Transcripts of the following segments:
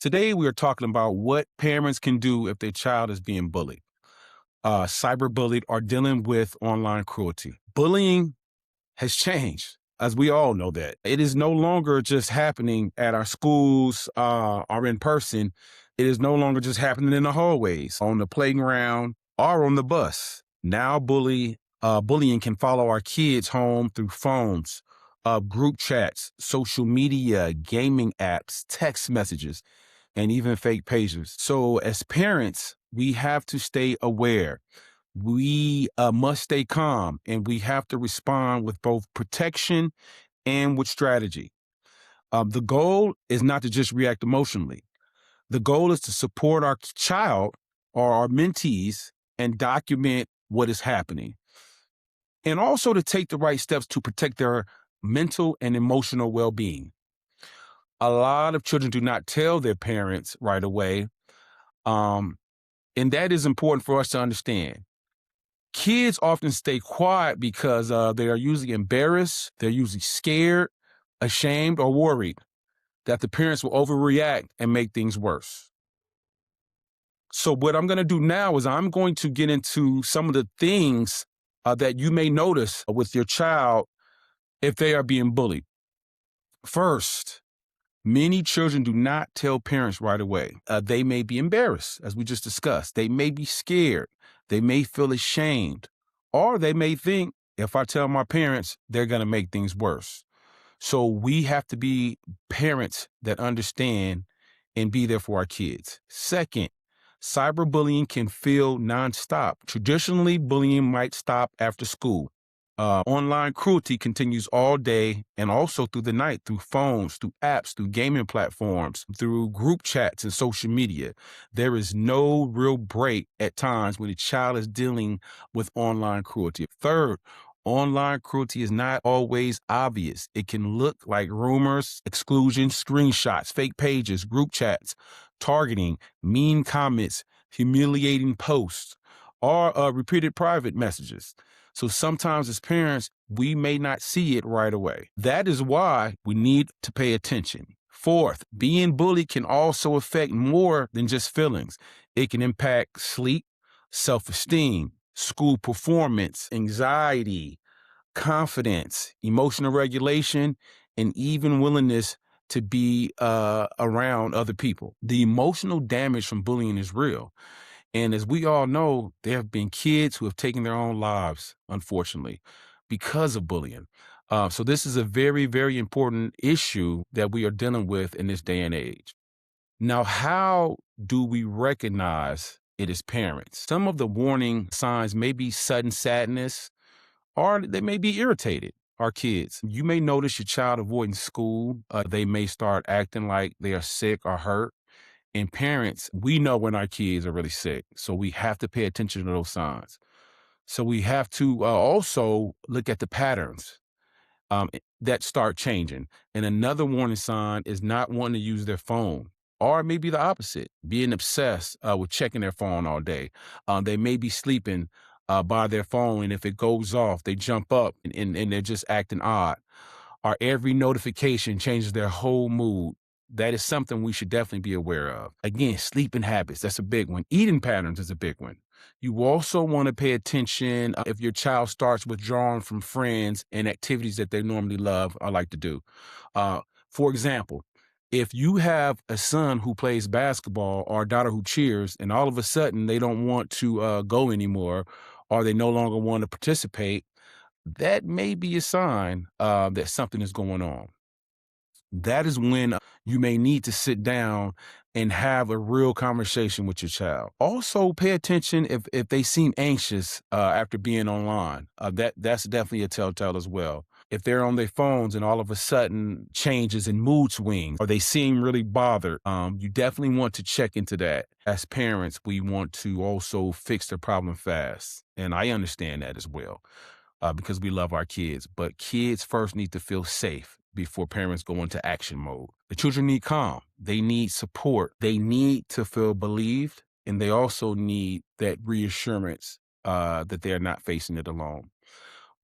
Today, we are talking about what parents can do if their child is being bullied, cyberbullied, or dealing with online cruelty. Bullying has changed, as we all know that. It is no longer just happening at our schools or in person. It is no longer just happening in the hallways, on the playground, or on the bus. Now, bullying can follow our kids home through phones, group chats, social media, gaming apps, text messages, and even fake pages. So, as parents, we have to stay aware. We must stay calm, and we have to respond with both protection and with strategy. The goal is not to just react emotionally. The goal is to support our child or our mentees and document what is happening, and also to take the right steps to protect their mental and emotional well being. A lot of children do not tell their parents right away. Um, and that is important for us to understand. Kids often stay quiet because they are usually embarrassed, they're usually scared, ashamed, or worried that the parents will overreact and make things worse. So, what I'm going to do now is I'm going to get into some of the things that you may notice with your child if they are being bullied. First, many children do not tell parents right away. They may be embarrassed, as we just discussed. They may be scared. They may feel ashamed. Or they may think, if I tell my parents, they're going to make things worse. So we have to be parents that understand and be there for our kids. Second, cyberbullying can feel nonstop. Traditionally, bullying might stop after school. Online cruelty continues all day and also through the night, through phones, through apps, through gaming platforms, through group chats and social media. There is no real break at times when a child is dealing with online cruelty. Third, online cruelty is not always obvious. It can look like rumors, exclusion, screenshots, fake pages, group chats, targeting, mean comments, humiliating posts, or repeated private messages. So sometimes as parents, we may not see it right away. That is why we need to pay attention. Fourth, being bullied can also affect more than just feelings. It can impact sleep, self-esteem, school performance, anxiety, confidence, emotional regulation, and even willingness to be around other people. The emotional damage from bullying is real. And as we all know, there have been kids who have taken their own lives, unfortunately, because of bullying. So this is a very, very important issue that we are dealing with in this day and age. Now, how do we recognize it as parents? Some of the warning signs may be sudden sadness, or they may be irritated. Our kids, you may notice your child avoiding school. They may start acting like they are sick or hurt. And parents, we know when our kids are really sick. So we have to pay attention to those signs. So we have to also look at the patterns that start changing. And another warning sign is not wanting to use their phone. Or maybe the opposite, being obsessed with checking their phone all day. They may be sleeping by their phone, and if it goes off, they jump up and they're just acting odd. Or every notification changes their whole mood. That is something we should definitely be aware of. Again, sleeping habits, that's a big one. Eating patterns is a big one. You also want to pay attention if your child starts withdrawing from friends and activities that they normally love or like to do. For example, if you have a son who plays basketball or a daughter who cheers, and all of a sudden they don't want to go anymore, or they no longer want to participate, that may be a sign that something is going on. That is when you may need to sit down and have a real conversation with your child. Also, pay attention if they seem anxious after being online. That's definitely a telltale as well. If they're on their phones and all of a sudden changes in mood swings, or they seem really bothered, you definitely want to check into that. As parents, we want to also fix the problem fast, and I understand that as well because we love our kids. But kids first need to feel safe before parents go into action mode. The children need calm. They need support. They need to feel believed. And they also need that reassurance that they're not facing it alone.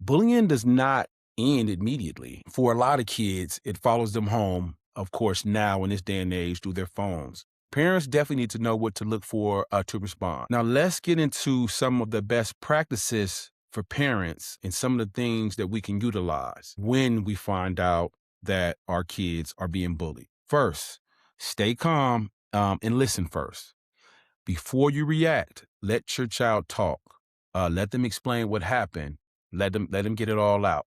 Bullying does not end immediately. For a lot of kids, it follows them home of course, now in this day and age through their phones. Parents definitely need to know what to look for to respond. Now, let's get into some of the best practices for parents and some of the things that we can utilize when we find out that our kids are being bullied. First, stay calm and listen first. Before you react, let your child talk. Let them explain what happened. Let them get it all out.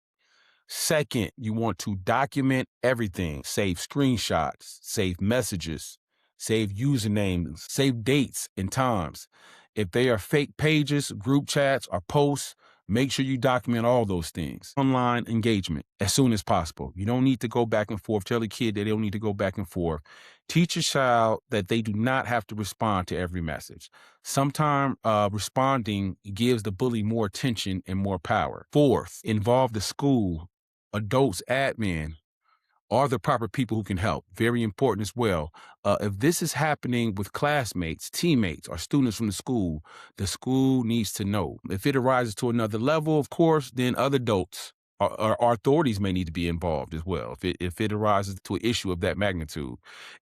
Second, you want to document everything. Save screenshots, save messages, save usernames, save dates and times. If they are fake pages, group chats, or posts, make sure you document all those things. Online engagement as soon as possible. You don't need to go back and forth. Tell the kid that they don't need to go back and forth. Teach your child that they do not have to respond to every message. Sometimes responding gives the bully more attention and more power. Fourth, involve the school, adults, admin, are the proper people who can help. Very important as well. If this is happening with classmates, teammates, or students from the school needs to know. If it arises to another level, of course, then other adults or authorities may need to be involved as well if it arises to an issue of that magnitude.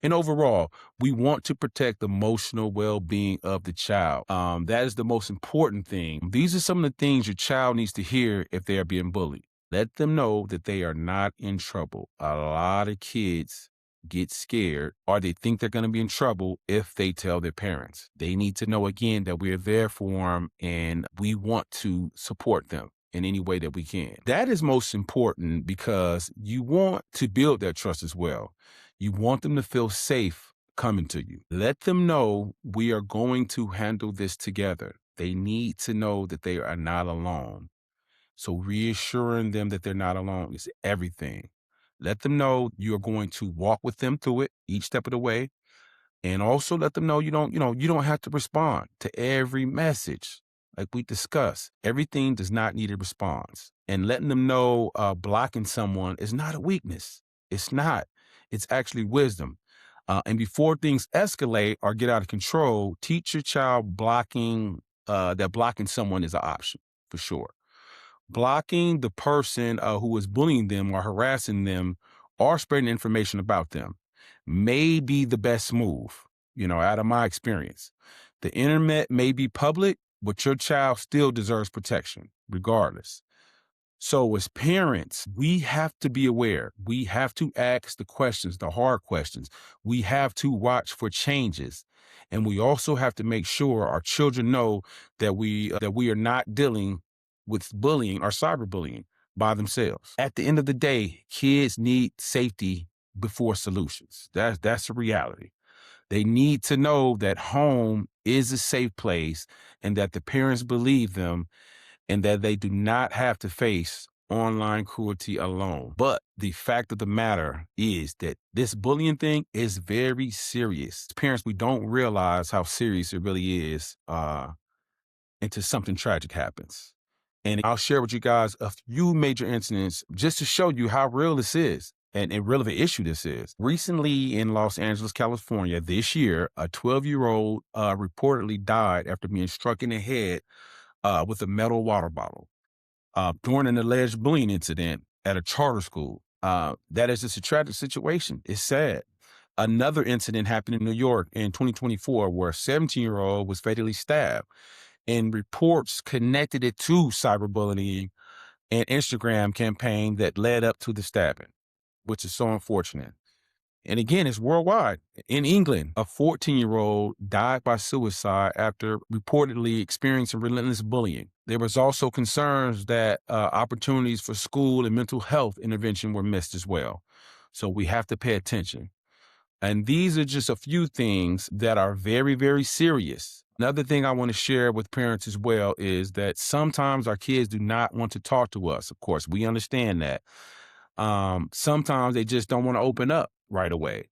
And overall, we want to protect the emotional well-being of the child. That is the most important thing. These are some of the things your child needs to hear if they are being bullied. Let them know that they are not in trouble. A lot of kids get scared or they think they're going to be in trouble if they tell their parents. They need to know again that we're there for them and we want to support them in any way that we can. That is most important because you want to build that trust as well. You want them to feel safe coming to you. Let them know we are going to handle this together. They need to know that they are not alone. So reassuring them that they're not alone is everything. Let them know you're going to walk with them through it each step of the way. And also let them know you don't have to respond to every message. Like we discussed, everything does not need a response. And letting them know blocking someone is not a weakness. It's not. It's actually wisdom. And before things escalate or get out of control, teach your child that blocking someone is an option for sure. Blocking the person who is bullying them or harassing them or spreading information about them may be the best move, out of my experience. The internet may be public, but your child still deserves protection, regardless. So as parents, we have to be aware. We have to ask the questions, the hard questions. We have to watch for changes. And we also have to make sure our children know that we are not dealing with bullying or cyberbullying by themselves. At the end of the day, kids need safety before solutions. That's a reality. They need to know that home is a safe place and that the parents believe them and that they do not have to face online cruelty alone. But the fact of the matter is that this bullying thing is very serious. As parents, we don't realize how serious it really is until something tragic happens. And I'll share with you guys a few major incidents just to show you how real this is and real of an issue this is. Recently in Los Angeles, California, this year, a 12-year-old reportedly died after being struck in the head with a metal water bottle during an alleged bullying incident at a charter school. That is just a tragic situation. It's sad. Another incident happened in New York in 2024 where a 17-year-old was fatally stabbed, and reports connected it to cyberbullying and Instagram campaign that led up to the stabbing, which is so unfortunate. And again, it's worldwide. In England, a 14-year-old died by suicide after reportedly experiencing relentless bullying. There was also concerns that opportunities for school and mental health intervention were missed as well. So we have to pay attention. And these are just a few things that are very, very serious. Another thing I want to share with parents as well is that sometimes our kids do not want to talk to us. Of course, we understand that. Sometimes they just don't want to open up right away.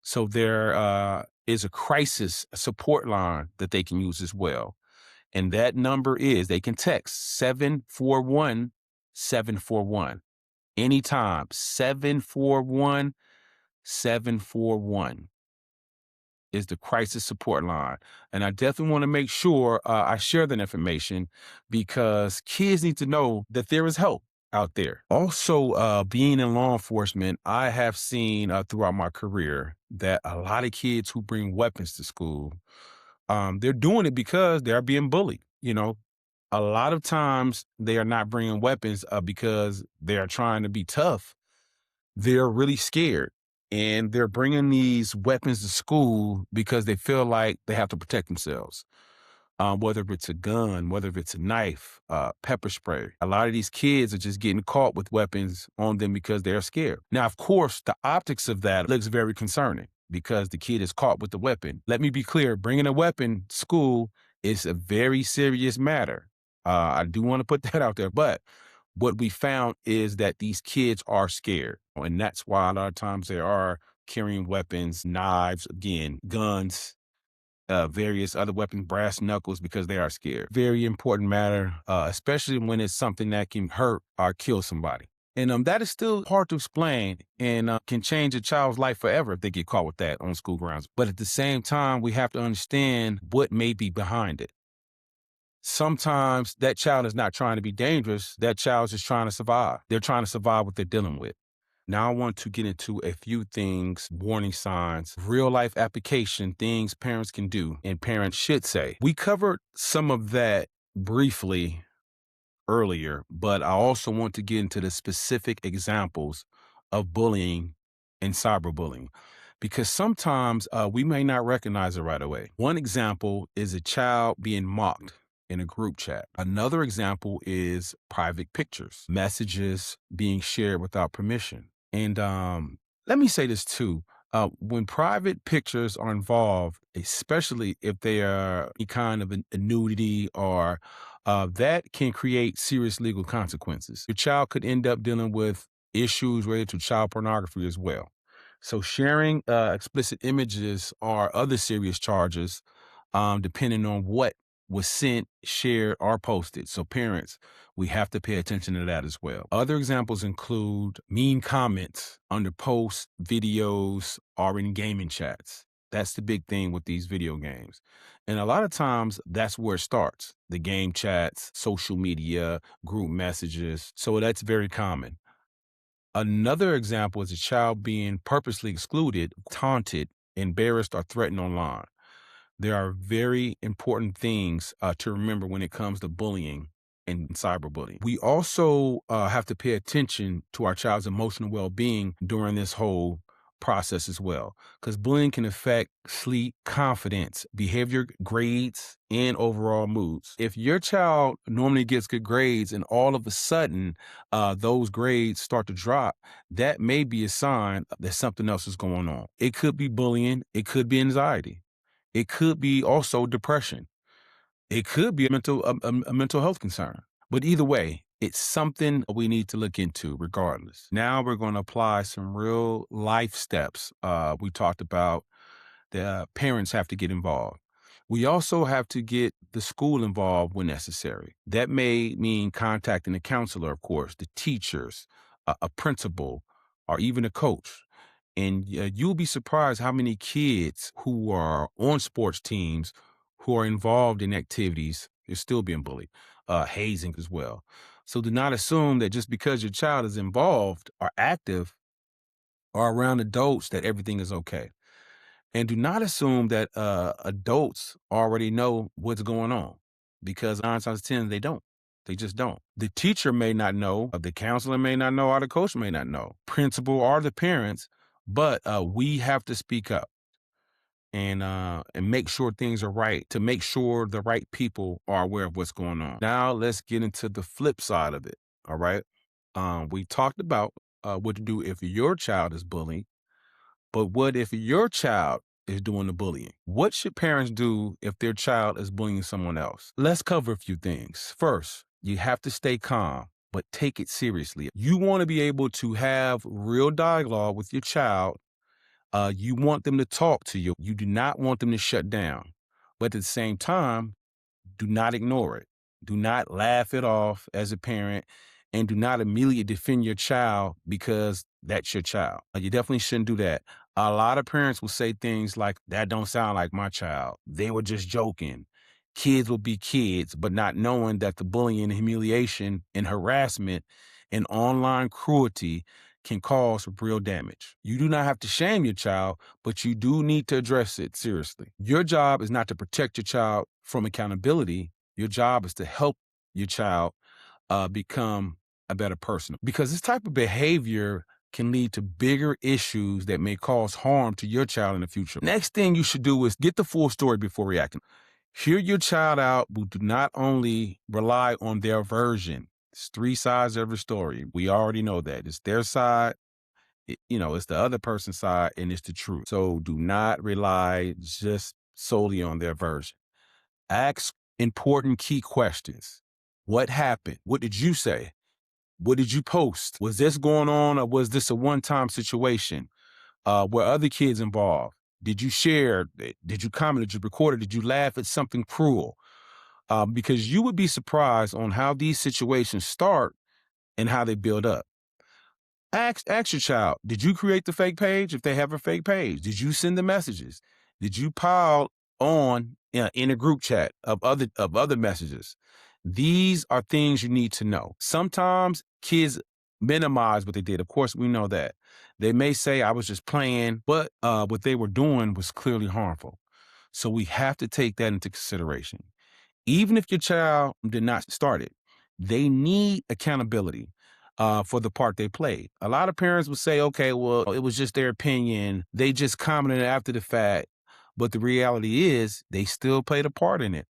So there is a crisis support line that they can use as well. And that number is, they can text 741-741 anytime, 741-741 is the crisis support line. And I definitely want to make sure I share that information because kids need to know that there is help. out there. Also, being in law enforcement, I have seen throughout my career that a lot of kids who bring weapons to school, they're doing it because they are being bullied. A lot of times they are not bringing weapons because they are trying to be tough. They're really scared. And they're bringing these weapons to school because they feel like they have to protect themselves, whether it's a gun, whether it's a knife, pepper spray. A lot of these kids are just getting caught with weapons on them because they're scared. Now, of course, the optics of that looks very concerning because the kid is caught with the weapon. Let me be clear, bringing a weapon to school is a very serious matter. I do want to put that out there, but what we found is that these kids are scared. And that's why a lot of times they are carrying weapons, knives, again, guns, various other weapons, brass knuckles, because they are scared. Very important matter, especially when it's something that can hurt or kill somebody. And that is still hard to explain and can change a child's life forever if they get caught with that on school grounds. But at the same time, we have to understand what may be behind it. Sometimes that child is not trying to be dangerous. That child's just trying to survive. They're trying to survive what they're dealing with. Now I want to get into a few things, warning signs, real life application, things parents can do and parents should say. We covered some of that briefly earlier, but I also want to get into the specific examples of bullying and cyberbullying because sometimes we may not recognize it right away. One example is a child being mocked in a group chat. Another example is private pictures, messages being shared without permission. And let me say this too. When private pictures are involved, especially if they are any kind of a nudity or that can create serious legal consequences. Your child could end up dealing with issues related to child pornography as well. So sharing explicit images or other serious charges, depending on what was sent, shared, or posted. So parents, we have to pay attention to that as well. Other examples include mean comments under posts, videos, or in gaming chats. That's the big thing with these video games. And a lot of times that's where it starts. The game chats, social media, group messages. So that's very common. Another example is a child being purposely excluded, taunted, embarrassed, or threatened online. There are very important things to remember when it comes to bullying and cyberbullying. We also have to pay attention to our child's emotional well-being during this whole process as well, because bullying can affect sleep, confidence, behavior, grades, and overall moods. If your child normally gets good grades and all of a sudden those grades start to drop, that may be a sign that something else is going on. It could be bullying. It could be anxiety. It could be also depression. It could be a mental health concern. But either way, it's something we need to look into regardless. Now we're going to apply some real life steps. We talked about the parents have to get involved. We also have to get the school involved when necessary. That may mean contacting a counselor, of course, the teachers, a principal, or even a coach. And you'll be surprised how many kids who are on sports teams, who are involved in activities, are still being bullied, hazing as well. So do not assume that just because your child is involved or active or around adults that everything is okay. And do not assume that adults already know what's going on because 9 times 10, they don't. They just don't. The teacher may not know, the counselor may not know, or the coach may not know, principal or the parents, but we have to speak up and make sure things are right, to make sure the right people are aware of what's going on. Now let's get into the flip side of it. All right. We talked about what to do if your child is bullied, but what if your child is doing the bullying? What should parents do if their child is bullying someone else? Let's cover a few things. First, you have to stay calm, but take it seriously. You want to be able to have real dialogue with your child. You want them to talk to you. You do not want them to shut down. But at the same time, do not ignore it. Do not laugh it off as a parent and do not immediately defend your child because that's your child. You definitely shouldn't do that. A lot of parents will say things like, that don't sound like my child. They were just joking. Kids will be kids, but not knowing that the bullying, humiliation, and harassment and online cruelty can cause real damage. You do not have to shame your child, but you do need to address it seriously. Your job is not to protect your child from accountability. Your job is to help your child become a better person, because this type of behavior can lead to bigger issues that may cause harm to your child in the future. Next thing you should do is get the full story before reacting. Hear your child out, but do not only rely on their version. It's three sides of every story. We already know that. It's their side, it's the other person's side, and it's the truth. So do not rely just solely on their version. Ask important key questions. What happened? What did you say? What did you post? Was this going on, or was this a one-time situation? Were other kids involved? Did you share? Did you comment? Did you record it? Did you laugh at something cruel? Because you would be surprised on how these situations start and how they build up. Ask your child, did you create the fake page? If they have a fake page, did you send the messages? Did you pile on in a group chat of other messages? These are things you need to know. Sometimes kids minimize what they did. Of course, we know that. They may say, I was just playing, but what they were doing was clearly harmful. So we have to take that into consideration. Even if your child did not start it, they need accountability for the part they played. A lot of parents will say, okay, well, it was just their opinion. They just commented after the fact. But the reality is they still played a part in it.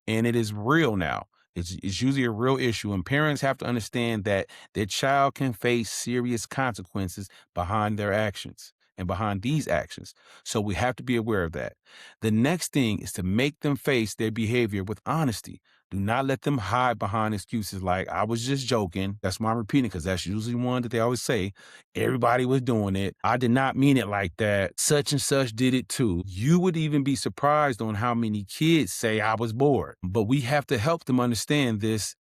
And it is real now. It's usually a real issue. And parents have to understand that their child can face serious consequences behind their actions and behind these actions. So we have to be aware of that. The next thing is to make them face their behavior with honesty. Do not let them hide behind excuses like, I was just joking. That's why I'm repeating, because that's usually one that they always say. Everybody was doing it. I did not mean it like that. Such and such did it too. You would even be surprised on how many kids say I was bored. But we have to help them understand this.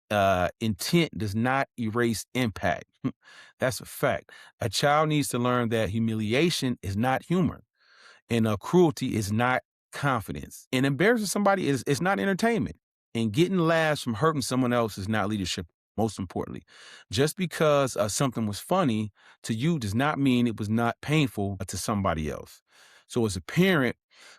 Intent does not erase impact. That's a fact. A child needs to learn that humiliation is not humor, and cruelty is not confidence. And embarrassing somebody is not entertainment. And getting laughs from hurting someone else is not leadership, most importantly. Just because something was funny to you does not mean it was not painful to somebody else. So as a parent,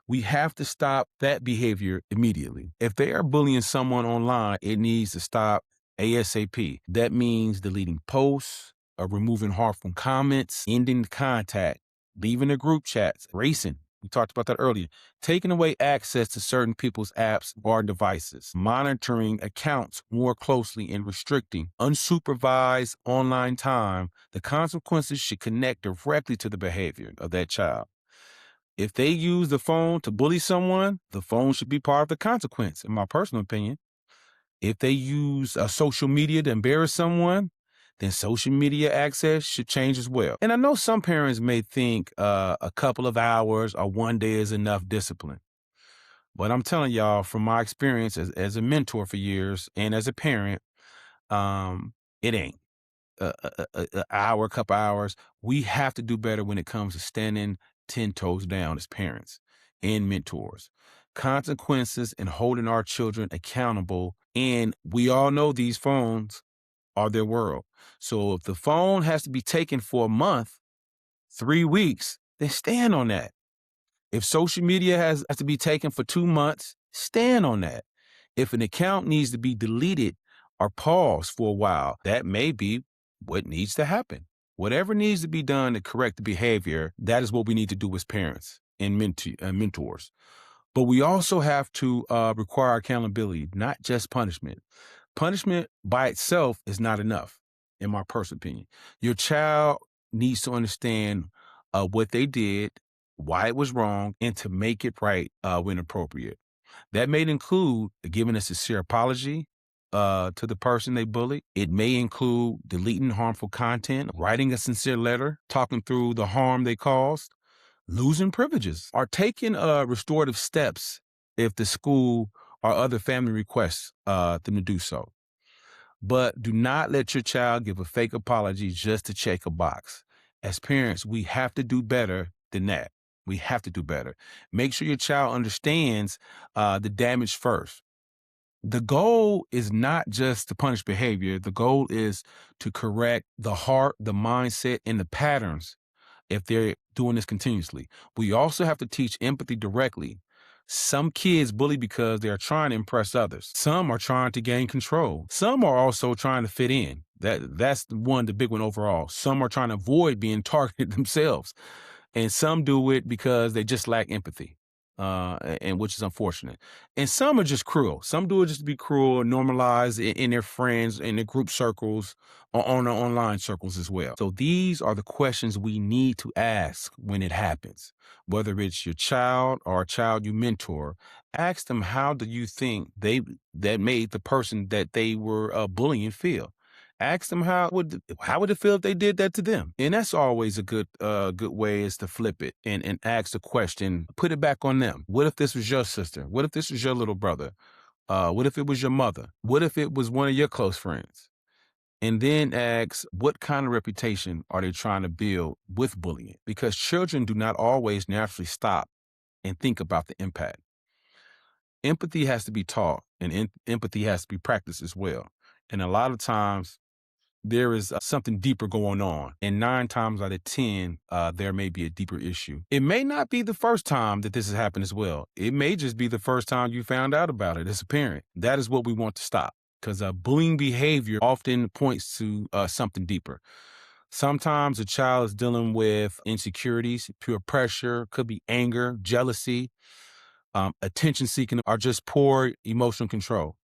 we have to stop that behavior immediately. If they are bullying someone online, it needs to stop ASAP. That means deleting posts, removing harmful comments, ending contact, leaving the group chats, racing. We talked about that earlier. Taking away access to certain people's apps or devices, monitoring accounts more closely, and restricting unsupervised online time. The consequences should connect directly to the behavior of that child. If they use the phone to bully someone, the phone should be part of the consequence, in my personal opinion. If they use social media to embarrass someone, then social media access should change as well. And I know some parents may think a couple of hours or one day is enough discipline. But I'm telling y'all, from my experience as a mentor for years and as a parent, it ain't. An hour, a couple hours. We have to do better when it comes to standing 10 toes down as parents and mentors. Consequences and holding our children accountable. And we all know these phones are their world. So if the phone has to be taken for a month, 3 weeks, then stand on that. If social media has to be taken for 2 months, stand on that. If an account needs to be deleted or paused for a while, that may be what needs to happen. Whatever needs to be done to correct the behavior, that is what we need to do as parents and mentors. But we also have to require accountability, not just punishment. Punishment by itself is not enough, in my personal opinion. Your child needs to understand what they did, why it was wrong, and to make it right when appropriate. That may include giving a sincere apology to the person they bullied. It may include deleting harmful content, writing a sincere letter, talking through the harm they caused, losing privileges, or taking restorative steps if the school or other family requests them to do so. But do not let your child give a fake apology just to check a box. As parents, we have to do better than that. We have to do better. Make sure your child understands the damage first. The goal is not just to punish behavior. The goal is to correct the heart, the mindset, and the patterns if they're doing this continuously. We also have to teach empathy directly. Some kids bully because they are trying to impress others. Some are trying to gain control. Some are also trying to fit in. That's the big one overall. Some are trying to avoid being targeted themselves. And some do it because they just lack empathy, and which is unfortunate. And some are just cruel. Some do it just to be cruel and normalize in their friends, in their group circles, or on their online circles as well. So these are the questions we need to ask when it happens. Whether it's your child or a child you mentor, ask them, how do you think that made the person that they were bullying feel? Ask them how would it feel if they did that to them? And that's always a good way, is to flip it and ask the question, put it back on them. What if this was your sister? What if this was your little brother? What if it was your mother? What if it was one of your close friends? And then ask, what kind of reputation are they trying to build with bullying? Because children do not always naturally stop and think about the impact. Empathy has to be taught, and empathy has to be practiced as well. And a lot of times, there is something deeper going on. And 9 times out of 10, there may be a deeper issue. It may not be the first time that this has happened as well. It may just be the first time you found out about it as a parent. That is what we want to stop, because bullying behavior often points to something deeper. Sometimes a child is dealing with insecurities, peer pressure, could be anger, jealousy, attention seeking, or just poor emotional control,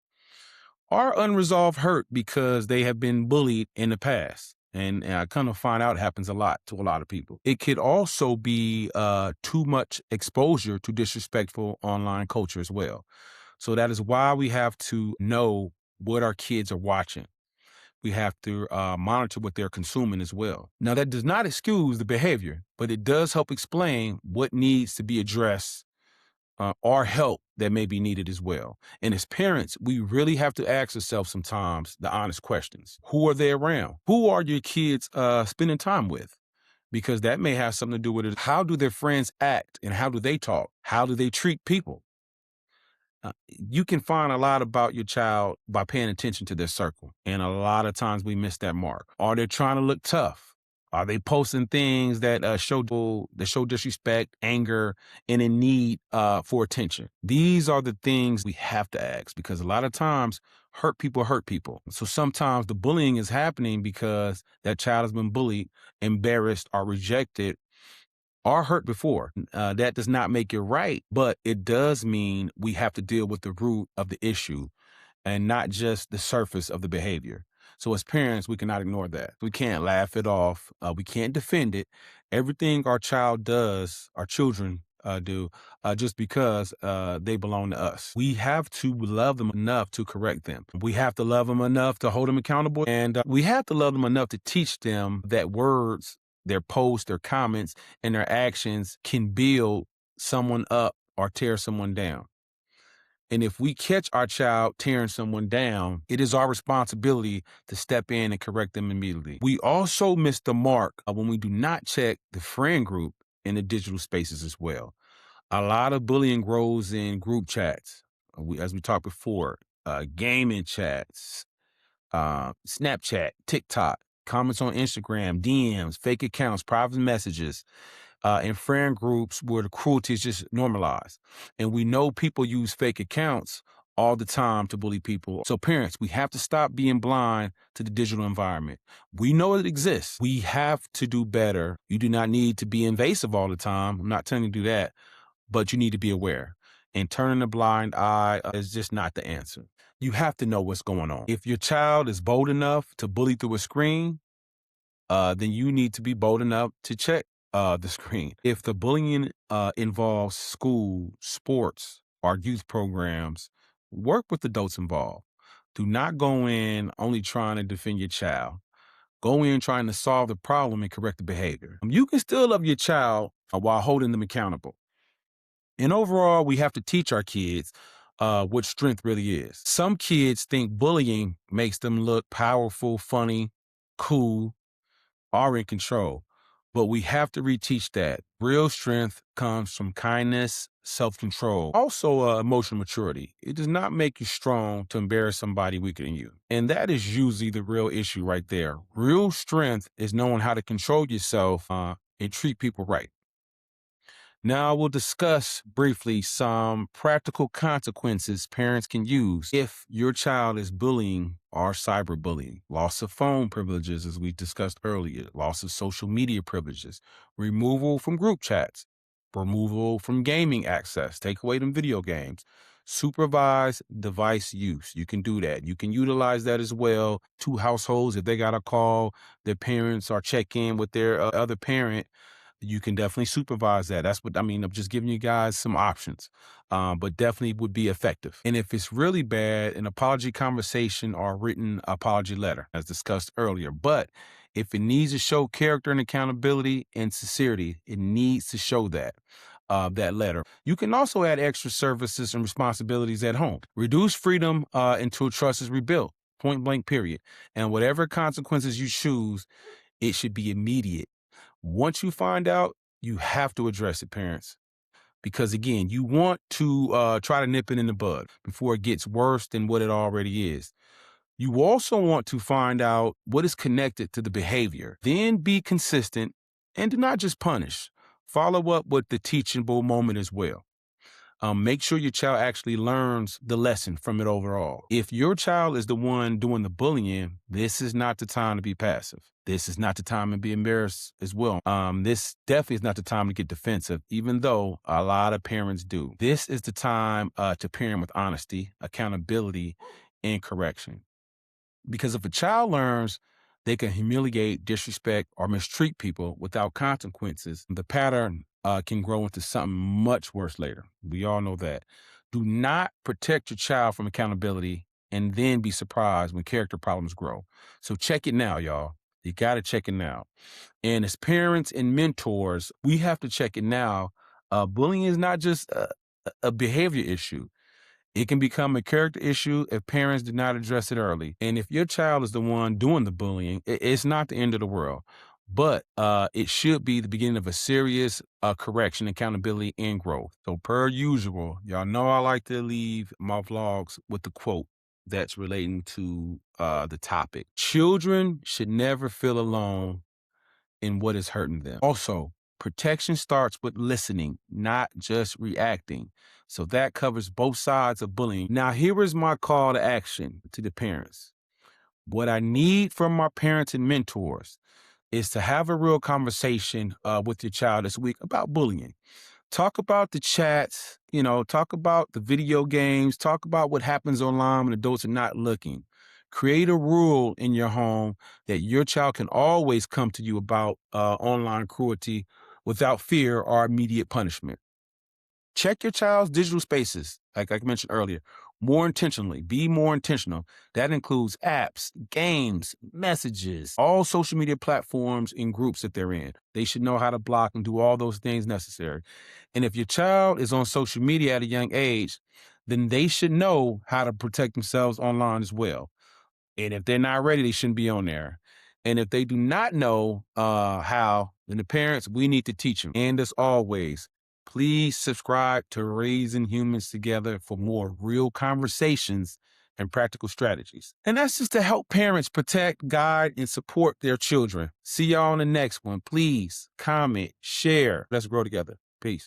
are unresolved hurt because they have been bullied in the past. And I kind of find out it happens a lot to a lot of people. It could also be too much exposure to disrespectful online culture as well. So that is why we have to know what our kids are watching. We have to monitor what they're consuming as well. Now, that does not excuse the behavior, but it does help explain what needs to be addressed, or help that may be needed as well. And as parents, we really have to ask ourselves sometimes the honest questions. Who are they around? Who are your kids spending time with? Because that may have something to do with it. How do their friends act, and how do they talk? How do they treat people? You can find a lot about your child by paying attention to their circle. And a lot of times we miss that mark. Are they trying to look tough? Are they posting things that show disrespect, anger, and in need for attention? These are the things we have to ask, because a lot of times hurt people hurt people. So sometimes the bullying is happening because that child has been bullied, embarrassed, or rejected, or hurt before. That does not make it right, but it does mean we have to deal with the root of the issue and not just the surface of the behavior. So as parents, we cannot ignore that. We can't laugh it off. We can't defend it. Everything our child does, our children do, just because they belong to us. We have to love them enough to correct them. We have to love them enough to hold them accountable. And we have to love them enough to teach them that words, their posts, their comments, and their actions can build someone up or tear someone down. And if we catch our child tearing someone down, it is our responsibility to step in and correct them immediately. We also miss the mark when we do not check the friend group in the digital spaces as well. A lot of bullying grows in group chats. As we talked before, gaming chats, Snapchat, TikTok, comments on Instagram, DMs, fake accounts, private messages, in friend groups where the cruelty is just normalized. And we know people use fake accounts all the time to bully people. So parents, we have to stop being blind to the digital environment. We know it exists. We have to do better. You do not need to be invasive all the time. I'm not telling you to do that, but you need to be aware. And turning a blind eye is just not the answer. You have to know what's going on. If your child is bold enough to bully through a screen, then you need to be bold enough to check the screen. If the bullying involves school, sports, or youth programs, work with adults involved. Do not go in only trying to defend your child. Go in trying to solve the problem and correct the behavior. You can still love your child while holding them accountable. And overall, we have to teach our kids what strength really is. Some kids think bullying makes them look powerful, funny, cool, are in control. But we have to reteach that. Real strength comes from kindness, self-control, also emotional maturity. It does not make you strong to embarrass somebody weaker than you. And that is usually the real issue right there. Real strength is knowing how to control yourself and treat people right. Now we'll discuss briefly some practical consequences parents can use if your child is bullying or cyberbullying. Loss of phone privileges, as we discussed earlier, loss of social media privileges, removal from group chats, removal from gaming access, take away them video games, supervise device use. You can do that. You can utilize that as well. Two households, if they got a call, their parents are check in with their other parent, you can definitely supervise that. That's what I mean. I'm just giving you guys some options, but definitely would be effective. And if it's really bad, an apology conversation or a written apology letter, as discussed earlier. But if it needs to show character and accountability and sincerity, it needs to show that letter. You can also add extra services and responsibilities at home. Reduce freedom until trust is rebuilt. Point blank, period. And whatever consequences you choose, it should be immediate. Once you find out, you have to address it, parents. Because again, you want to try to nip it in the bud before it gets worse than what it already is. You also want to find out what is connected to the behavior. Then be consistent and do not just punish. Follow up with the teachable moment as well. Make sure your child actually learns the lesson from it overall. If your child is the one doing the bullying, this is not the time to be passive. This is not the time to be embarrassed as well. This definitely is not the time to get defensive, even though a lot of parents do. This is the time to parent with honesty, accountability, and correction. Because if a child learns they can humiliate, disrespect, or mistreat people without consequences, the pattern can grow into something much worse later. We all know that. Do not protect your child from accountability and then be surprised when character problems grow. So check it now, y'all. You got to check it now. And as parents and mentors, we have to check it now. Bullying is not just a behavior issue. It can become a character issue if parents do not address it early. And if your child is the one doing the bullying, it's not the end of the world. But it should be the beginning of a serious correction, accountability, and growth. So per usual, y'all know I like to leave my vlogs with the quote that's relating to the topic. Children should never feel alone in what is hurting them. Also, protection starts with listening, not just reacting. So that covers both sides of bullying. Now, here is my call to action to the parents. What I need from my parents and mentors is to have a real conversation with your child this week about bullying. Talk about the chats, talk about the video games, talk about what happens online when adults are not looking. Create a rule in your home that your child can always come to you about online cruelty without fear or immediate punishment. Check your child's digital spaces, like I mentioned earlier, more intentionally. Be more intentional. That includes apps, games, messages, all social media platforms and groups that they're in. They should know how to block and do all those things necessary. And if your child is on social media at a young age, then they should know how to protect themselves online as well. And if they're not ready, they shouldn't be on there. And if they do not know how, then the parents, we need to teach them. And as always, please subscribe to Raising Humans Together for more real conversations and practical strategies. And that's just to help parents protect, guide, and support their children. See y'all on the next one. Please comment, share. Let's grow together. Peace.